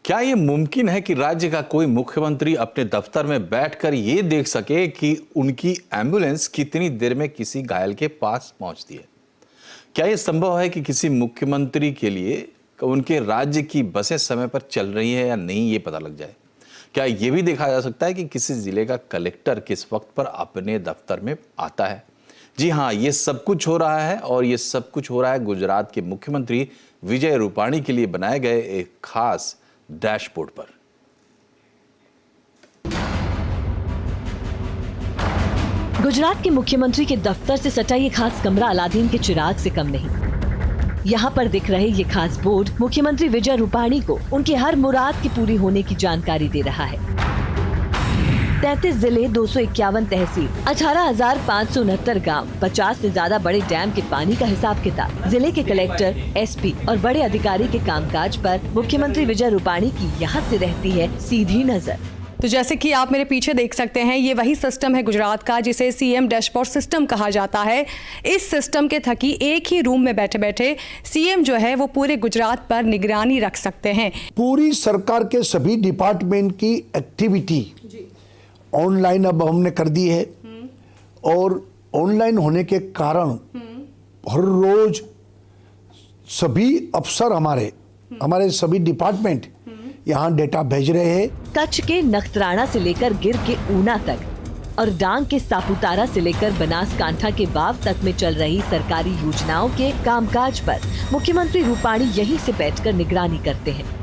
क्या ये मुमकिन है कि राज्य का कोई मुख्यमंत्री अपने दफ्तर में बैठकर ये देख सके कि उनकी एम्बुलेंस कितनी देर में किसी घायल के पास पहुंचती है? क्या ये संभव है कि किसी मुख्यमंत्री के लिए उनके राज्य की बसें समय पर चल रही है या नहीं ये पता लग जाए? क्या ये भी देखा जा सकता है कि किसी जिले का कलेक्टर किस वक्त पर अपने दफ्तर में आता है? जी हाँ, ये सब कुछ हो रहा है और ये सब कुछ हो रहा है गुजरात के मुख्यमंत्री विजय रूपाणी के लिए बनाए गए एक खास डैशबोर्ड पर। गुजरात के मुख्यमंत्री के दफ्तर से सटा ये खास कमरा अलादीन के चिराग से कम नहीं। यहाँ पर दिख रहे ये खास बोर्ड मुख्यमंत्री विजय रूपाणी को उनकी हर मुराद की पूरी होने की जानकारी दे रहा है। 33 जिले, 251 तहसील, 18,569 गांव, 50 से ज्यादा बड़े डैम के पानी का हिसाब किताब, जिले के कलेक्टर, एसपी और बड़े अधिकारी के कामकाज पर मुख्यमंत्री विजय रूपाणी की यहाँ से रहती है सीधी नजर। तो जैसे कि आप मेरे पीछे देख सकते हैं, ये वही सिस्टम है गुजरात का जिसे सीएम डैशबोर्ड सिस्टम कहा जाता है। इस सिस्टम के थकी एक ही रूम में बैठे बैठे सीएम जो है वो पूरे गुजरात पर निगरानी रख सकते हैं। पूरी सरकार के सभी डिपार्टमेंट की एक्टिविटी ऑनलाइन अब हमने कर दी है और ऑनलाइन होने के कारण हर रोज सभी अफसर हमारे सभी डिपार्टमेंट यहाँ डेटा भेज रहे हैं। कच्छ के नखत्राना से लेकर गिर के ऊना तक और डांग के सापुतारा से लेकर बनासकांठा के बाव तक में चल रही सरकारी योजनाओं के कामकाज पर मुख्यमंत्री रूपाणी यहीं से बैठकर निगरानी करते हैं।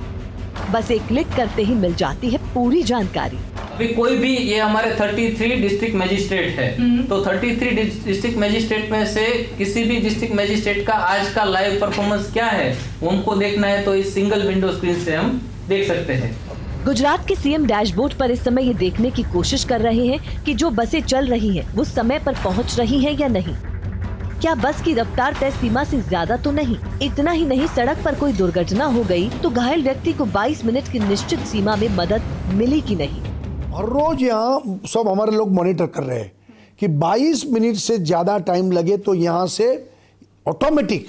बस एक क्लिक करते ही मिल जाती है पूरी जानकारी। अभी कोई भी, ये हमारे 33 डिस्ट्रिक्ट मजिस्ट्रेट है, तो 33 डिस्ट्रिक्ट मजिस्ट्रेट में से किसी भी डिस्ट्रिक्ट मजिस्ट्रेट का आज का लाइव परफॉर्मेंस क्या है उनको देखना है तो इस सिंगल विंडो स्क्रीन से हम देख सकते हैं। गुजरात के सीएम डैशबोर्ड पर इस समय ये देखने की कोशिश कर रहे हैं कि जो बसें चल रही हैं वो समय पर पहुंच रही हैं या नहीं। क्या बस की रफ्तार तय सीमा से ज्यादा तो नहीं? इतना ही नहीं, सड़क पर कोई दुर्घटना हो गई तो घायल व्यक्ति को 22 मिनट की निश्चित सीमा में मदद मिली कि नहीं। हर रोज यहाँ सब हमारे लोग मॉनिटर कर रहे हैं कि 22 मिनट से ज्यादा टाइम लगे तो यहाँ से ऑटोमेटिक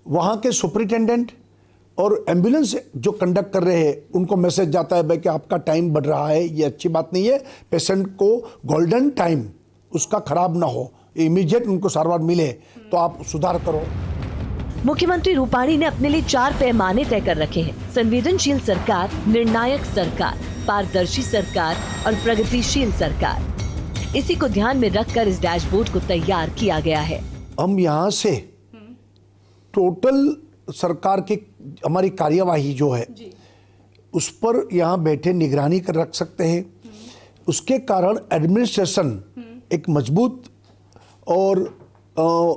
वहाँ के सुपरिटेंडेंट और एम्बुलेंस जो कंडक्ट कर रहे हैं उनको मैसेज जाता है भाई कि आपका टाइम बढ़ रहा है, ये अच्छी बात नहीं है, पेशेंट को गोल्डन टाइम उसका खराब ना हो, इमीडिएट उनको सारवार मिले तो आप सुधार करो। मुख्यमंत्री रूपाणी ने अपने लिए 4 पैमाने तय कर रखे हैं: संवेदनशील सरकार, निर्णायक सरकार, पारदर्शी सरकार और प्रगतिशील सरकार। इसी को ध्यान में रखकर इस डैशबोर्ड को तैयार किया गया है। हम यहाँ से टोटल सरकार की हमारी कार्यवाही जो है उस पर यहाँ बैठे निगरानी कर रख सकते हैं। उसके कारण एडमिनिस्ट्रेशन एक मजबूत और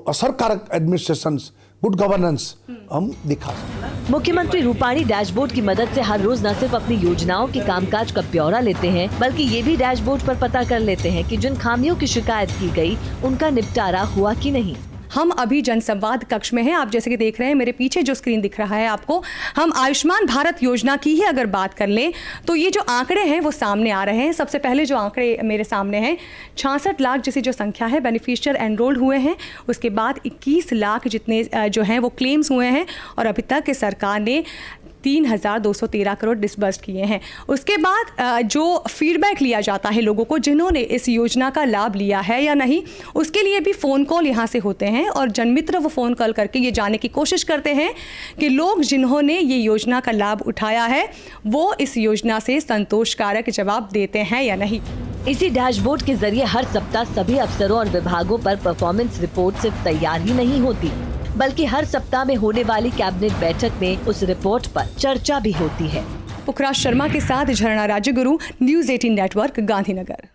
असरकारक एडमिनिस्ट्रेशन, गुड गवर्नेंस हम दिखा सकते हैं। मुख्यमंत्री रूपाणी डैशबोर्ड की मदद से हर रोज न सिर्फ अपनी योजनाओं के कामकाज का ब्यौरा लेते हैं बल्कि ये भी डैशबोर्ड पर पता कर लेते हैं कि जिन खामियों की शिकायत की गई उनका निपटारा हुआ कि नहीं। हम अभी जनसंवाद कक्ष में हैं। आप जैसे कि देख रहे हैं मेरे पीछे जो स्क्रीन दिख रहा है आपको, हम आयुष्मान भारत योजना की ही अगर बात कर लें तो ये जो आंकड़े हैं वो सामने आ रहे हैं। सबसे पहले जो आंकड़े मेरे सामने हैं, 66 लाख जैसी जो संख्या है बेनिफिशियर एनरोल्ड हुए हैं। उसके बाद 21 लाख जितने जो हैं वो क्लेम्स हुए हैं और अभी तक सरकार ने 3,213 करोड़ डिसबर्स किए हैं। उसके बाद जो फीडबैक लिया जाता है लोगों को जिन्होंने इस योजना का लाभ लिया है या नहीं, उसके लिए भी फ़ोन कॉल यहाँ से होते हैं और जनमित्र वो फ़ोन कॉल करके ये जानने की कोशिश करते हैं कि लोग जिन्होंने ये योजना का लाभ उठाया है वो इस योजना से संतोषकारक जवाब देते हैं या नहीं। इसी डैशबोर्ड के जरिए हर सप्ताह सभी अफसरों और विभागों पर परफॉर्मेंस रिपोर्ट सिर्फ तैयार ही नहीं होती बल्कि हर सप्ताह में होने वाली कैबिनेट बैठक में उस रिपोर्ट पर चर्चा भी होती है। पुखराज शर्मा के साथ झरना राजगुरु, न्यूज़ 18 नेटवर्क, गांधीनगर।